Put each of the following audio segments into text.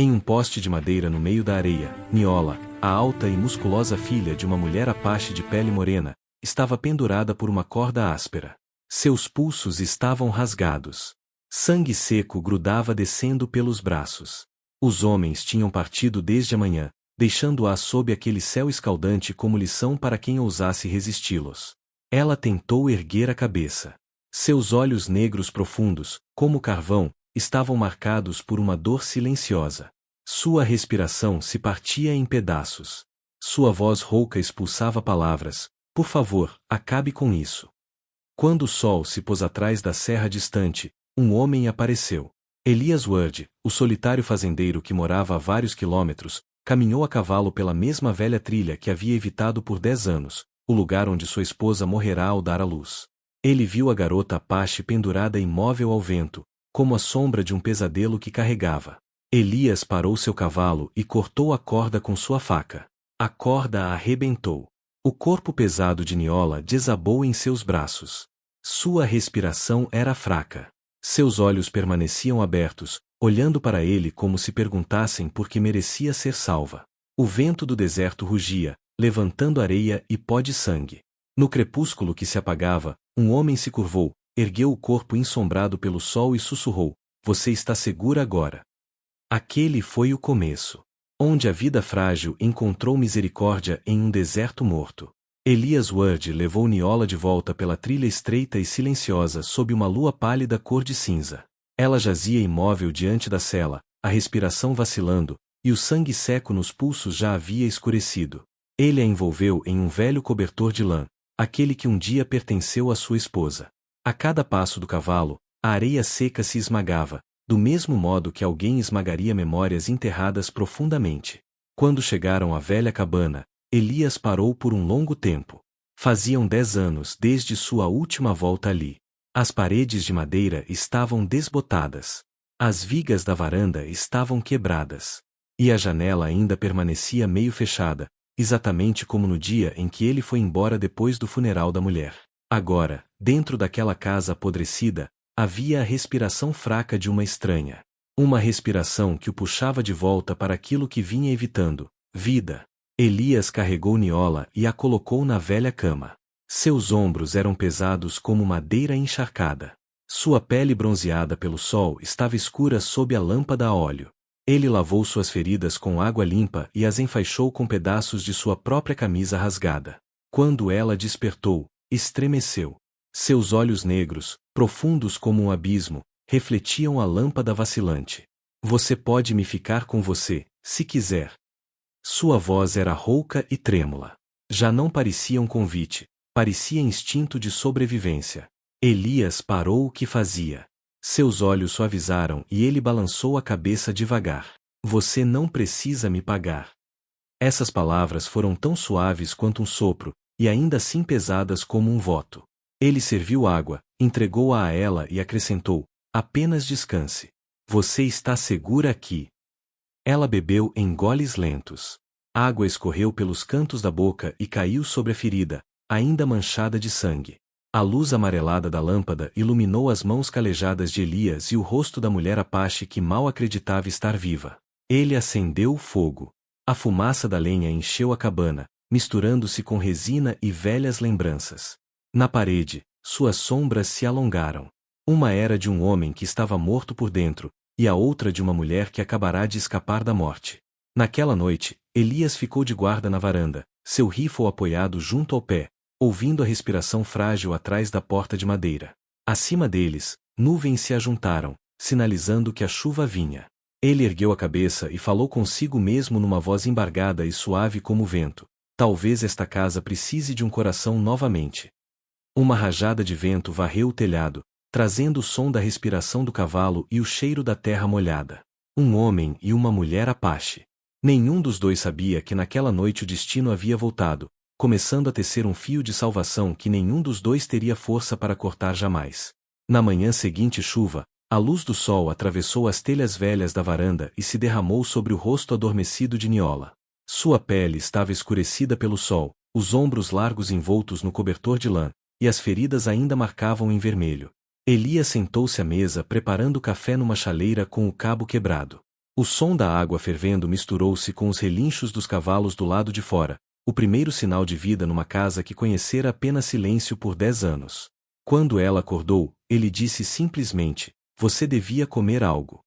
Em um poste de madeira no meio da areia, Niola, a alta e musculosa filha de uma mulher apache de pele morena, estava pendurada por uma corda áspera. Seus pulsos estavam rasgados. Sangue seco grudava descendo pelos braços. Os homens tinham partido desde a manhã, deixando-a sob aquele céu escaldante como lição para quem ousasse resisti-los. Ela tentou erguer a cabeça. Seus olhos negros profundos, como carvão, estavam marcados por uma dor silenciosa. Sua respiração se partia em pedaços. Sua voz rouca expulsava palavras: "Por favor, acabe com isso." Quando o sol se pôs atrás da serra distante, um homem apareceu. Elias Ward, o solitário fazendeiro que morava a vários quilômetros, caminhou a cavalo pela mesma velha trilha que havia evitado por 10 anos, o lugar onde sua esposa morrerá ao dar à luz. Ele viu a garota apache pendurada imóvel ao vento, como a sombra de um pesadelo que carregava. Elias parou seu cavalo e cortou a corda com sua faca. A corda arrebentou. O corpo pesado de Niola desabou em seus braços. Sua respiração era fraca. Seus olhos permaneciam abertos, olhando para ele como se perguntassem por que merecia ser salva. O vento do deserto rugia, levantando areia e pó de sangue. No crepúsculo que se apagava, um homem se curvou, ergueu o corpo ensombrado pelo sol e sussurrou: "Você está segura agora." Aquele foi o começo. Onde a vida frágil encontrou misericórdia em um deserto morto. Elias Ward levou Niola de volta pela trilha estreita e silenciosa sob uma lua pálida cor de cinza. Ela jazia imóvel diante da cela, a respiração vacilando, e o sangue seco nos pulsos já havia escurecido. Ele a envolveu em um velho cobertor de lã, aquele que um dia pertenceu à sua esposa. A cada passo do cavalo, a areia seca se esmagava, do mesmo modo que alguém esmagaria memórias enterradas profundamente. Quando chegaram à velha cabana, Elias parou por um longo tempo. Faziam 10 anos desde sua última volta ali. As paredes de madeira estavam desbotadas. As vigas da varanda estavam quebradas. E a janela ainda permanecia meio fechada, exatamente como no dia em que ele foi embora depois do funeral da mulher. Agora, dentro daquela casa apodrecida, havia a respiração fraca de uma estranha. Uma respiração que o puxava de volta para aquilo que vinha evitando: vida. Elias carregou Niola e a colocou na velha cama. Seus ombros eram pesados como madeira encharcada. Sua pele bronzeada pelo sol estava escura sob a lâmpada a óleo. Ele lavou suas feridas com água limpa e as enfaixou com pedaços de sua própria camisa rasgada. Quando ela despertou, estremeceu. Seus olhos negros, profundos como um abismo, refletiam a lâmpada vacilante. "Você pode me ficar com você, se quiser." Sua voz era rouca e trêmula. Já não parecia um convite, parecia instinto de sobrevivência. Elias parou o que fazia. Seus olhos suavizaram e ele balançou a cabeça devagar. "Você não precisa me pagar." Essas palavras foram tão suaves quanto um sopro, e ainda assim pesadas como um voto. Ele serviu água, entregou-a a ela e acrescentou: "Apenas descanse. Você está segura aqui." Ela bebeu em goles lentos. Água escorreu pelos cantos da boca e caiu sobre a ferida, ainda manchada de sangue. A luz amarelada da lâmpada iluminou as mãos calejadas de Elias e o rosto da mulher apache que mal acreditava estar viva. Ele acendeu o fogo. A fumaça da lenha encheu a cabana, misturando-se com resina e velhas lembranças. Na parede, suas sombras se alongaram. Uma era de um homem que estava morto por dentro, e a outra de uma mulher que acabará de escapar da morte. Naquela noite, Elias ficou de guarda na varanda, seu rifle apoiado junto ao pé, ouvindo a respiração frágil atrás da porta de madeira. Acima deles, nuvens se ajuntaram, sinalizando que a chuva vinha. Ele ergueu a cabeça e falou consigo mesmo numa voz embargada e suave como o vento: "Talvez esta casa precise de um coração novamente." Uma rajada de vento varreu o telhado, trazendo o som da respiração do cavalo e o cheiro da terra molhada. Um homem e uma mulher apache. Nenhum dos dois sabia que naquela noite o destino havia voltado, começando a tecer um fio de salvação que nenhum dos dois teria força para cortar jamais. Na manhã seguinte chuva, a luz do sol atravessou as telhas velhas da varanda e se derramou sobre o rosto adormecido de Niola. Sua pele estava escurecida pelo sol, os ombros largos envoltos no cobertor de lã, e as feridas ainda marcavam em vermelho. Elias sentou-se à mesa preparando café numa chaleira com o cabo quebrado. O som da água fervendo misturou-se com os relinchos dos cavalos do lado de fora, o primeiro sinal de vida numa casa que conhecera apenas silêncio por 10 anos. Quando ela acordou, ele disse simplesmente: "Você devia comer algo."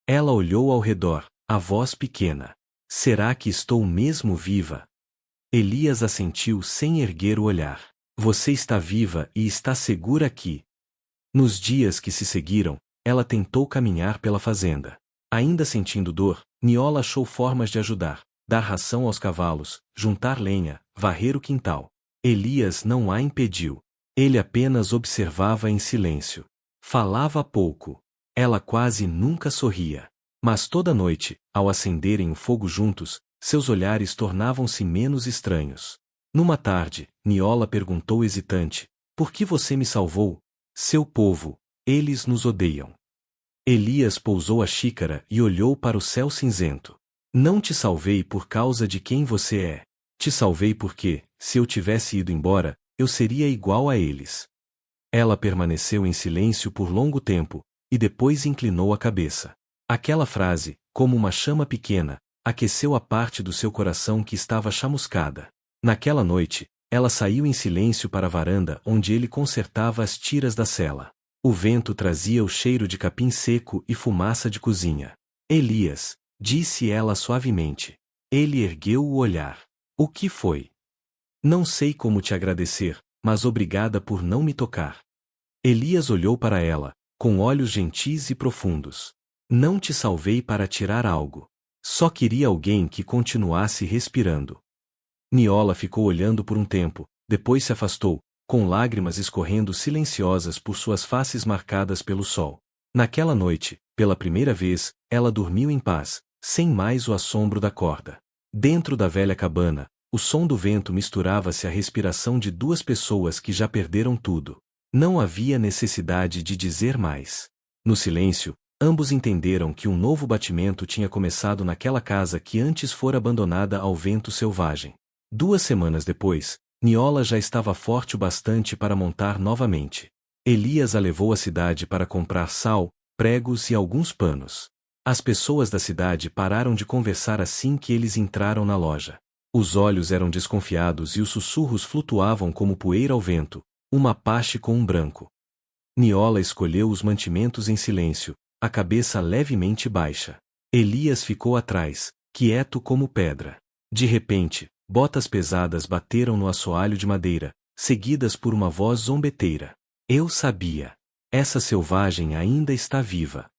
Ela olhou ao redor, a voz pequena. "Será que estou mesmo viva?" Elias assentiu sem erguer o olhar. "Você está viva e está segura aqui." Nos dias que se seguiram, ela tentou caminhar pela fazenda. Ainda sentindo dor, Niola achou formas de ajudar: dar ração aos cavalos, juntar lenha, varrer o quintal. Elias não a impediu. Ele apenas observava em silêncio. Falava pouco. Ela quase nunca sorria. Mas toda noite, ao acenderem o fogo juntos, seus olhares tornavam-se menos estranhos. Numa tarde, Niola perguntou hesitante: "Por que você me salvou?" "Seu povo, eles nos odeiam." Elias pousou a xícara e olhou para o céu cinzento. "Não te salvei por causa de quem você é. Te salvei porque, se eu tivesse ido embora, eu seria igual a eles." Ela permaneceu em silêncio por longo tempo, e depois inclinou a cabeça. Aquela frase, como uma chama pequena, aqueceu a parte do seu coração que estava chamuscada. Naquela noite, ela saiu em silêncio para a varanda onde ele consertava as tiras da cela. O vento trazia o cheiro de capim seco e fumaça de cozinha. "Elias", disse ela suavemente. Ele ergueu o olhar. "O que foi?" "Não sei como te agradecer, mas obrigada por não me tocar." Elias olhou para ela, com olhos gentis e profundos. "Não te salvei para tirar algo. Só queria alguém que continuasse respirando." Niola ficou olhando por um tempo, depois se afastou, com lágrimas escorrendo silenciosas por suas faces marcadas pelo sol. Naquela noite, pela primeira vez, ela dormiu em paz, sem mais o assombro da corda. Dentro da velha cabana, o som do vento misturava-se à respiração de duas pessoas que já perderam tudo. Não havia necessidade de dizer mais. No silêncio, ambos entenderam que um novo batimento tinha começado naquela casa que antes fora abandonada ao vento selvagem. 2 semanas depois, Niola já estava forte o bastante para montar novamente. Elias a levou à cidade para comprar sal, pregos e alguns panos. As pessoas da cidade pararam de conversar assim que eles entraram na loja. Os olhos eram desconfiados e os sussurros flutuavam como poeira ao vento, uma paxe com um branco. Niola escolheu os mantimentos em silêncio, a cabeça levemente baixa. Elias ficou atrás, quieto como pedra. De repente, botas pesadas bateram no assoalho de madeira, seguidas por uma voz zombeteira. "Eu sabia. Essa selvagem ainda está viva."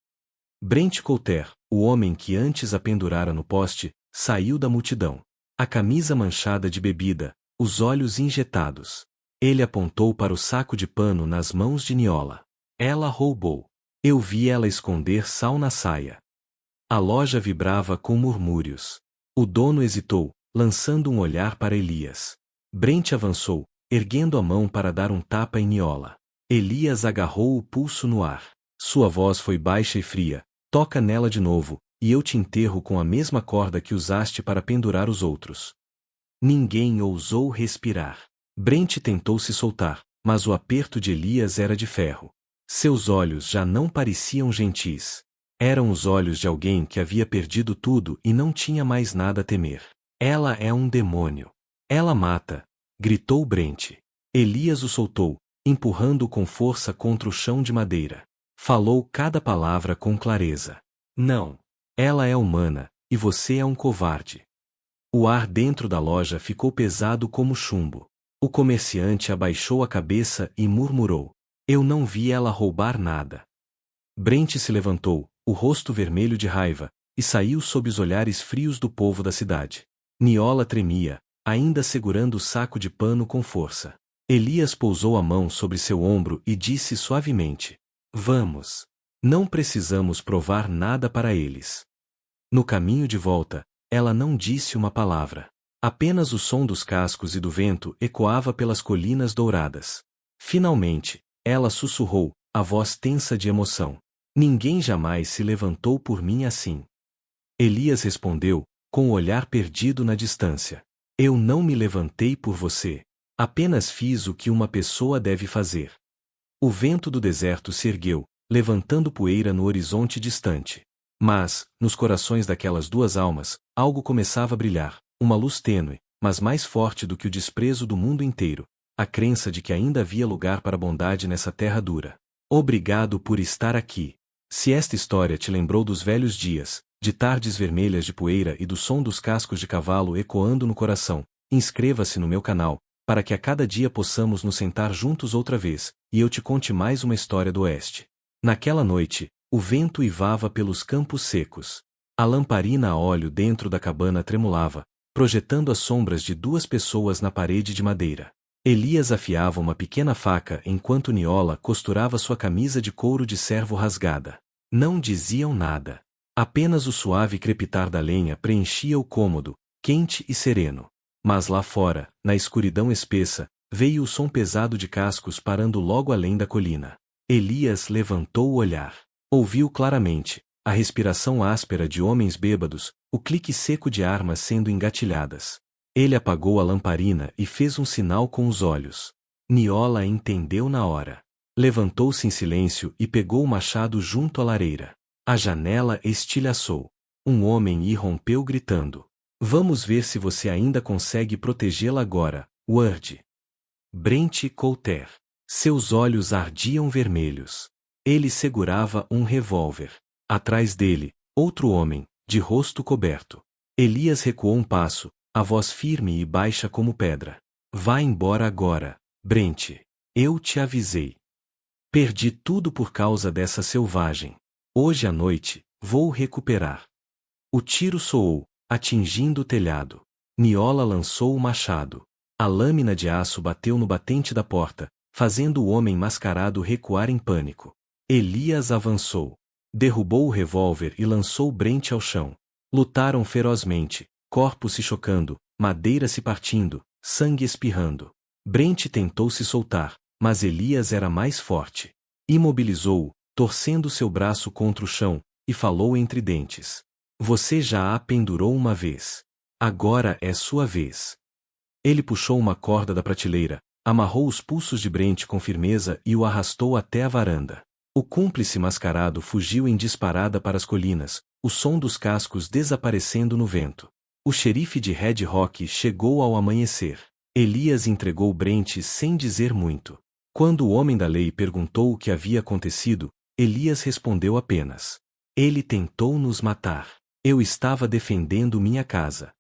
Brent Coulter, o homem que antes a pendurara no poste, saiu da multidão. A camisa manchada de bebida, os olhos injetados. Ele apontou para o saco de pano nas mãos de Niola. "Ela roubou. Eu vi ela esconder sal na saia." A loja vibrava com murmúrios. O dono hesitou, lançando um olhar para Elias. Brent avançou, erguendo a mão para dar um tapa em Niola. Elias agarrou o pulso no ar. Sua voz foi baixa e fria: "Toca nela de novo, e eu te enterro com a mesma corda que usaste para pendurar os outros." Ninguém ousou respirar. Brent tentou se soltar, mas o aperto de Elias era de ferro. Seus olhos já não pareciam gentis. Eram os olhos de alguém que havia perdido tudo e não tinha mais nada a temer. "Ela é um demônio. Ela mata", gritou Brent. Elias o soltou, empurrando-o com força contra o chão de madeira. Falou cada palavra com clareza. "Não. Ela é humana, e você é um covarde." O ar dentro da loja ficou pesado como chumbo. O comerciante abaixou a cabeça e murmurou: "Eu não vi ela roubar nada." Brent se levantou, o rosto vermelho de raiva, e saiu sob os olhares frios do povo da cidade. Niola tremia, ainda segurando o saco de pano com força. Elias pousou a mão sobre seu ombro e disse suavemente: "Vamos. Não precisamos provar nada para eles." No caminho de volta, ela não disse uma palavra. Apenas o som dos cascos e do vento ecoava pelas colinas douradas. Finalmente, ela sussurrou, a voz tensa de emoção: "Ninguém jamais se levantou por mim assim." Elias respondeu, com o olhar perdido na distância: "Eu não me levantei por você. Apenas fiz o que uma pessoa deve fazer." O vento do deserto se ergueu, levantando poeira no horizonte distante. Mas, nos corações daquelas duas almas, algo começava a brilhar, uma luz tênue, mas mais forte do que o desprezo do mundo inteiro, a crença de que ainda havia lugar para a bondade nessa terra dura. Obrigado por estar aqui. Se esta história te lembrou dos velhos dias, de tardes vermelhas de poeira e do som dos cascos de cavalo ecoando no coração, inscreva-se no meu canal, para que a cada dia possamos nos sentar juntos outra vez, e eu te conte mais uma história do Oeste. Naquela noite, o vento uivava pelos campos secos. A lamparina a óleo dentro da cabana tremulava, projetando as sombras de duas pessoas na parede de madeira. Elias afiava uma pequena faca enquanto Niola costurava sua camisa de couro de cervo rasgada. Não diziam nada. Apenas o suave crepitar da lenha preenchia o cômodo, quente e sereno. Mas lá fora, na escuridão espessa, veio o som pesado de cascos parando logo além da colina. Elias levantou o olhar. Ouviu claramente a respiração áspera de homens bêbados, o clique seco de armas sendo engatilhadas. Ele apagou a lamparina e fez um sinal com os olhos. Niola entendeu na hora. Levantou-se em silêncio e pegou o machado junto à lareira. A janela estilhaçou. Um homem irrompeu gritando. Vamos ver se você ainda consegue protegê-la agora, Ward. Brent Coulter. Seus olhos ardiam vermelhos. Ele segurava um revólver. Atrás dele, outro homem, de rosto coberto. Elias recuou um passo, a voz firme e baixa como pedra. Vá embora agora, Brent. Eu te avisei. Perdi tudo por causa dessa selvagem. Hoje à noite, vou recuperar. O tiro soou, atingindo o telhado. Niola lançou o machado. A lâmina de aço bateu no batente da porta, fazendo o homem mascarado recuar em pânico. Elias avançou. Derrubou o revólver e lançou Brent ao chão. Lutaram ferozmente, corpos se chocando, madeira se partindo, sangue espirrando. Brent tentou se soltar, mas Elias era mais forte. Imobilizou-o, torcendo seu braço contra o chão, e falou entre dentes. Você já a pendurou uma vez. Agora é sua vez. Ele puxou uma corda da prateleira, amarrou os pulsos de Brent com firmeza e o arrastou até a varanda. O cúmplice mascarado fugiu em disparada para as colinas, o som dos cascos desaparecendo no vento. O xerife de Red Rock chegou ao amanhecer. Elias entregou Brent sem dizer muito. Quando o homem da lei perguntou o que havia acontecido, Elias respondeu apenas. Ele tentou nos matar. Eu estava defendendo minha casa.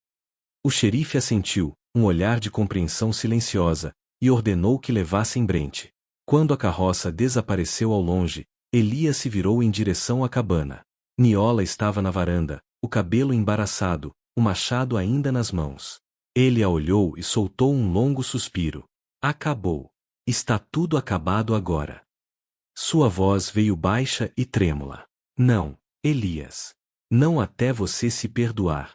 O xerife assentiu, um olhar de compreensão silenciosa, e ordenou que levassem Brent. Quando a carroça desapareceu ao longe, Elias se virou em direção à cabana. Niola estava na varanda, o cabelo embaraçado, o machado ainda nas mãos. Ele a olhou e soltou um longo suspiro. Acabou. Está tudo acabado agora. Sua voz veio baixa e trêmula. Não, Elias. Não até você se perdoar.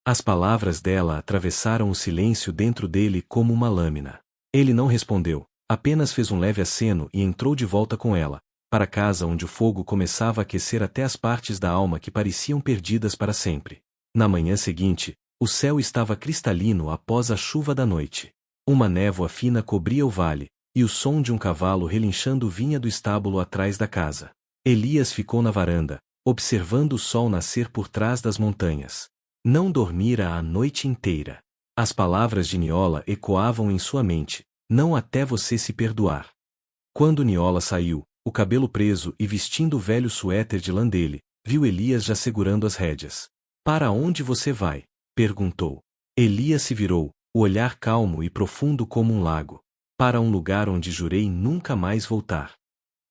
As palavras dela atravessaram o silêncio dentro dele como uma lâmina. Ele não respondeu, apenas fez um leve aceno e entrou de volta com ela, para casa onde o fogo começava a aquecer até as partes da alma que pareciam perdidas para sempre. Na manhã seguinte, o céu estava cristalino após a chuva da noite. Uma névoa fina cobria o vale, e o som de um cavalo relinchando vinha do estábulo atrás da casa. Elias ficou na varanda, observando o sol nascer por trás das montanhas. Não dormira a noite inteira. As palavras de Niola ecoavam em sua mente, não até você se perdoar. Quando Niola saiu, o cabelo preso e vestindo o velho suéter de lã dele, viu Elias já segurando as rédeas. Para onde você vai? Perguntou. Elias se virou, o olhar calmo e profundo como um lago. Para um lugar onde jurei nunca mais voltar.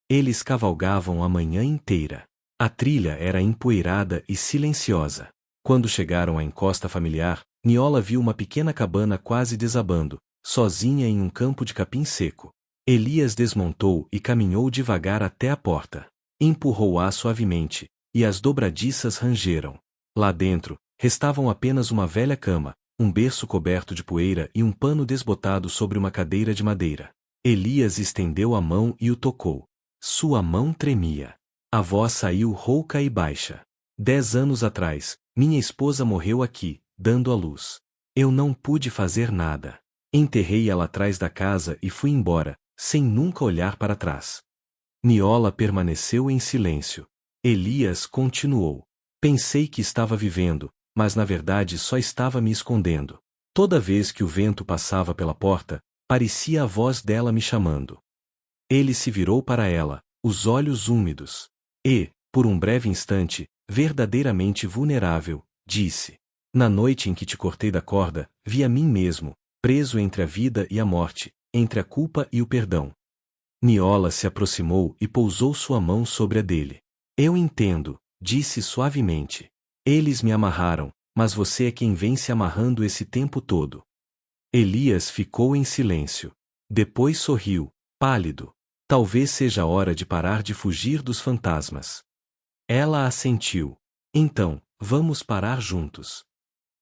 Eles cavalgavam a manhã inteira. A trilha era empoeirada e silenciosa. Quando chegaram à encosta familiar, Niola viu uma pequena cabana quase desabando, sozinha em um campo de capim seco. Elias desmontou e caminhou devagar até a porta. Empurrou-a suavemente, e as dobradiças rangeram. Lá dentro, restavam apenas uma velha cama, um berço coberto de poeira e um pano desbotado sobre uma cadeira de madeira. Elias estendeu a mão e o tocou. Sua mão tremia. A voz saiu rouca e baixa. 10 anos atrás, minha esposa morreu aqui, dando à luz. Eu não pude fazer nada. Enterrei ela atrás da casa e fui embora, sem nunca olhar para trás. Niola permaneceu em silêncio. Elias continuou. Pensei que estava vivendo, mas na verdade só estava me escondendo. Toda vez que o vento passava pela porta, parecia a voz dela me chamando. Ele se virou para ela, os olhos úmidos. E, por um breve instante, verdadeiramente vulnerável, disse: Na noite em que te cortei da corda, vi a mim mesmo, preso entre a vida e a morte, entre a culpa e o perdão. Niola se aproximou e pousou sua mão sobre a dele. Eu entendo, disse suavemente. Eles me amarraram, mas você é quem vem se amarrando esse tempo todo. Elias ficou em silêncio. Depois sorriu, pálido. Talvez seja a hora de parar de fugir dos fantasmas. Ela assentiu. Então, vamos parar juntos.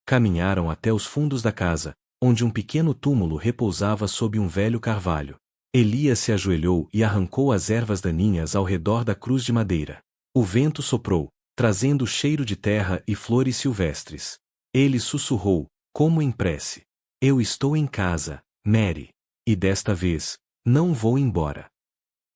Caminharam até os fundos da casa, onde um pequeno túmulo repousava sob um velho carvalho. Elias se ajoelhou e arrancou as ervas daninhas ao redor da cruz de madeira. O vento soprou, trazendo cheiro de terra e flores silvestres. Ele sussurrou, como em prece: Eu estou em casa, Mary. E desta vez, não vou embora.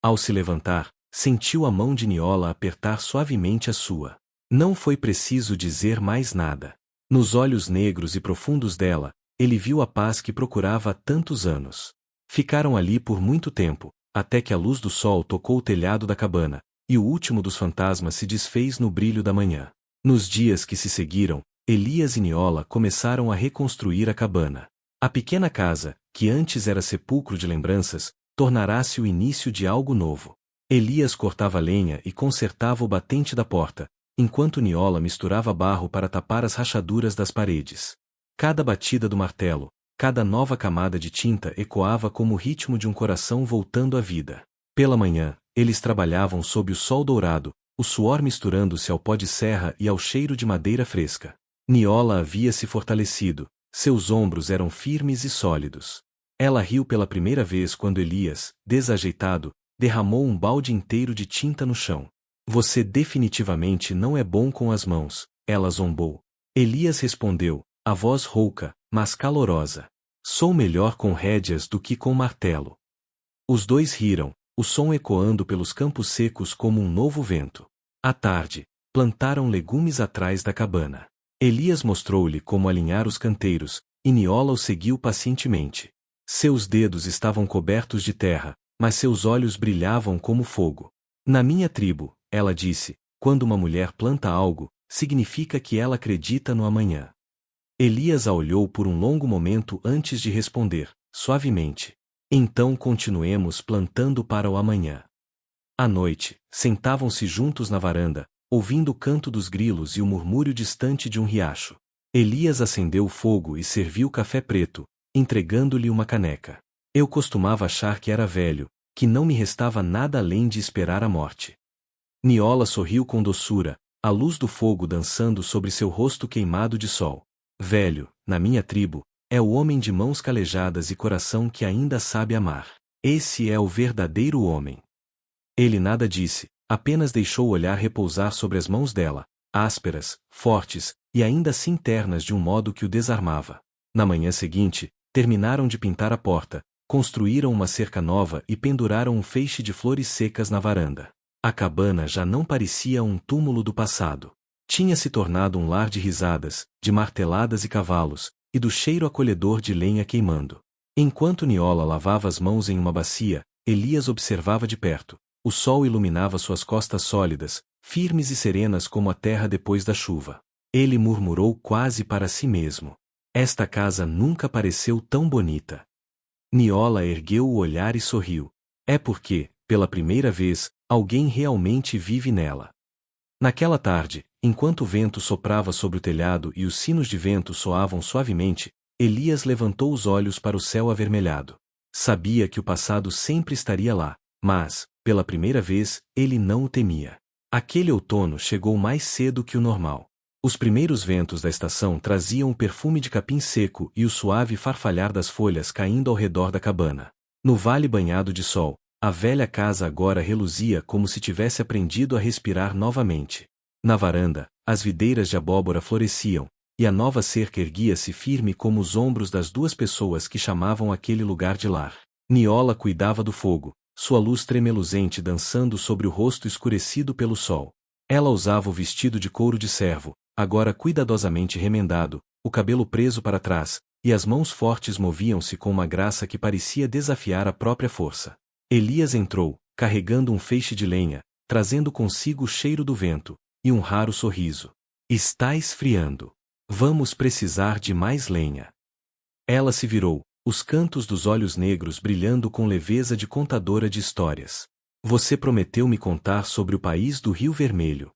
Ao se levantar, sentiu a mão de Niola apertar suavemente a sua. Não foi preciso dizer mais nada. Nos olhos negros e profundos dela, ele viu a paz que procurava há tantos anos. Ficaram ali por muito tempo, até que a luz do sol tocou o telhado da cabana, e o último dos fantasmas se desfez no brilho da manhã. Nos dias que se seguiram, Elias e Niola começaram a reconstruir a cabana. A pequena casa, que antes era sepulcro de lembranças, tornará-se o início de algo novo. Elias cortava lenha e consertava o batente da porta, enquanto Niola misturava barro para tapar as rachaduras das paredes. Cada batida do martelo, cada nova camada de tinta ecoava como o ritmo de um coração voltando à vida. Pela manhã, eles trabalhavam sob o sol dourado, o suor misturando-se ao pó de serra e ao cheiro de madeira fresca. Niola havia se fortalecido, seus ombros eram firmes e sólidos. Ela riu pela primeira vez quando Elias, desajeitado, derramou um balde inteiro de tinta no chão. Você definitivamente não é bom com as mãos, ela zombou. Elias respondeu, a voz rouca, mas calorosa. Sou melhor com rédeas do que com martelo. Os dois riram, o som ecoando pelos campos secos como um novo vento. À tarde, plantaram legumes atrás da cabana. Elias mostrou-lhe como alinhar os canteiros, e Niola o seguiu pacientemente. Seus dedos estavam cobertos de terra, mas seus olhos brilhavam como fogo. Na minha tribo, ela disse, quando uma mulher planta algo, significa que ela acredita no amanhã. Elias a olhou por um longo momento antes de responder, suavemente. Então continuemos plantando para o amanhã. À noite, sentavam-se juntos na varanda, ouvindo o canto dos grilos e o murmúrio distante de um riacho. Elias acendeu o fogo e serviu café preto, entregando-lhe uma caneca. Eu costumava achar que era velho, que não me restava nada além de esperar a morte. Niola sorriu com doçura, a luz do fogo dançando sobre seu rosto queimado de sol. Velho, na minha tribo, é o homem de mãos calejadas e coração que ainda sabe amar. Esse é o verdadeiro homem. Ele nada disse, apenas deixou o olhar repousar sobre as mãos dela, ásperas, fortes, e ainda assim ternas de um modo que o desarmava. Na manhã seguinte, terminaram de pintar a porta, construíram uma cerca nova e penduraram um feixe de flores secas na varanda. A cabana já não parecia um túmulo do passado. Tinha se tornado um lar de risadas, de marteladas e cavalos, e do cheiro acolhedor de lenha queimando. Enquanto Niola lavava as mãos em uma bacia, Elias observava de perto. O sol iluminava suas costas sólidas, firmes e serenas como a terra depois da chuva. Ele murmurou quase para si mesmo. Esta casa nunca pareceu tão bonita. Niola ergueu o olhar e sorriu. É porque, pela primeira vez, alguém realmente vive nela. Naquela tarde, enquanto o vento soprava sobre o telhado e os sinos de vento soavam suavemente, Elias levantou os olhos para o céu avermelhado. Sabia que o passado sempre estaria lá, mas, pela primeira vez, ele não o temia. Aquele outono chegou mais cedo que o normal. Os primeiros ventos da estação traziam o perfume de capim seco e o suave farfalhar das folhas caindo ao redor da cabana. No vale banhado de sol, a velha casa agora reluzia como se tivesse aprendido a respirar novamente. Na varanda, as videiras de abóbora floresciam, e a nova cerca erguia-se firme como os ombros das duas pessoas que chamavam aquele lugar de lar. Niola cuidava do fogo, sua luz tremeluzente dançando sobre o rosto escurecido pelo sol. Ela usava o vestido de couro de servo, agora cuidadosamente remendado, o cabelo preso para trás, e as mãos fortes moviam-se com uma graça que parecia desafiar a própria força. Elias entrou, carregando um feixe de lenha, trazendo consigo o cheiro do vento, e um raro sorriso. Está esfriando. Vamos precisar de mais lenha. Ela se virou, os cantos dos olhos negros brilhando com leveza de contadora de histórias. Você prometeu me contar sobre o país do Rio Vermelho.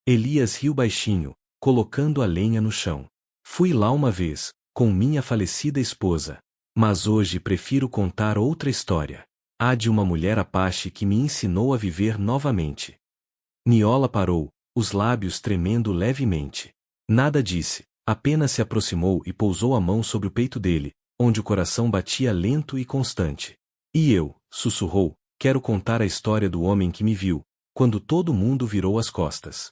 Elias riu baixinho, colocando a lenha no chão. Fui lá uma vez, com minha falecida esposa. Mas hoje prefiro contar outra história. A de uma mulher Apache que me ensinou a viver novamente. Niola parou, os lábios tremendo levemente. Nada disse, apenas se aproximou e pousou a mão sobre o peito dele, onde o coração batia lento e constante. E eu, sussurrou, quero contar a história do homem que me viu, quando todo mundo virou as costas.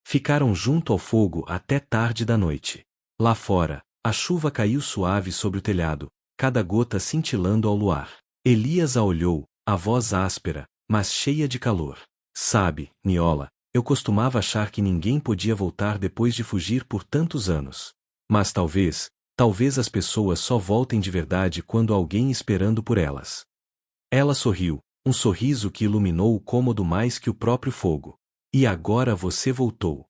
Ficaram junto ao fogo até tarde da noite. Lá fora, a chuva caiu suave sobre o telhado, cada gota cintilando ao luar. Elias a olhou, a voz áspera, mas cheia de calor. Sabe, Niola, eu costumava achar que ninguém podia voltar depois de fugir por tantos anos. Mas talvez as pessoas só voltem de verdade quando há alguém esperando por elas. Ela sorriu, um sorriso que iluminou o cômodo mais que o próprio fogo. E agora você voltou.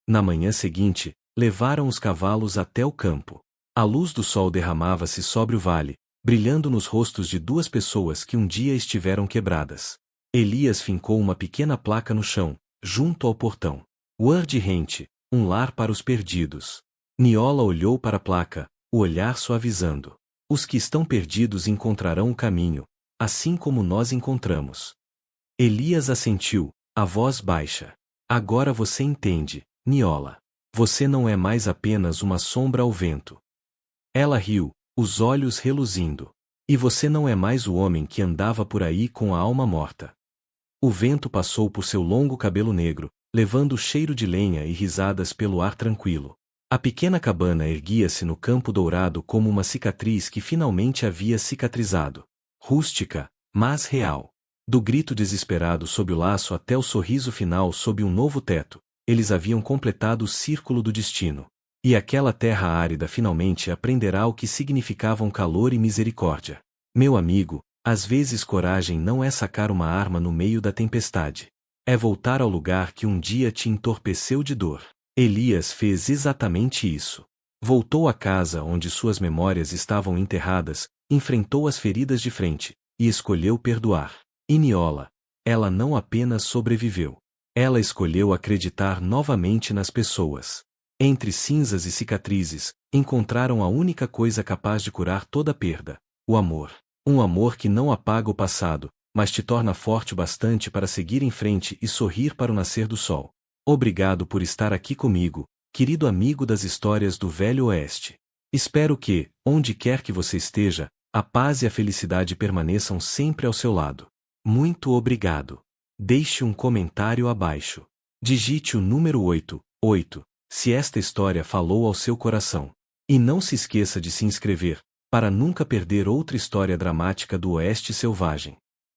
Na manhã seguinte, levaram os cavalos até o campo. A luz do sol derramava-se sobre o vale, brilhando nos rostos de duas pessoas que um dia estiveram quebradas. Elias fincou uma pequena placa no chão, junto ao portão. Word Rent, um lar para os perdidos. Niola olhou para a placa, o olhar suavizando. Os que estão perdidos encontrarão o caminho, assim como nós encontramos. Elias assentiu, a voz baixa. Agora você entende, Niola. Você não é mais apenas uma sombra ao vento. Ela riu, os olhos reluzindo. E você não é mais o homem que andava por aí com a alma morta. O vento passou por seu longo cabelo negro, levando o cheiro de lenha e risadas pelo ar tranquilo. A pequena cabana erguia-se no campo dourado como uma cicatriz que finalmente havia cicatrizado. Rústica, mas real. Do grito desesperado sob o laço até o sorriso final sob um novo teto, eles haviam completado o círculo do destino. E aquela terra árida finalmente aprenderá o que significavam calor e misericórdia. Meu amigo, às vezes coragem não é sacar uma arma no meio da tempestade. É voltar ao lugar que um dia te entorpeceu de dor. Elias fez exatamente isso. Voltou à casa onde suas memórias estavam enterradas, enfrentou as feridas de frente, e escolheu perdoar. E Niola, ela não apenas sobreviveu. Ela escolheu acreditar novamente nas pessoas. Entre cinzas e cicatrizes, encontraram a única coisa capaz de curar toda perda: o amor. Um amor que não apaga o passado, mas te torna forte o bastante para seguir em frente e sorrir para o nascer do sol. Obrigado por estar aqui comigo, querido amigo das histórias do Velho Oeste. Espero que, onde quer que você esteja, a paz e a felicidade permaneçam sempre ao seu lado. Muito obrigado. Deixe um comentário abaixo. Digite o número 88, se esta história falou ao seu coração. E não se esqueça de se inscrever, para nunca perder outra história dramática do Oeste Selvagem.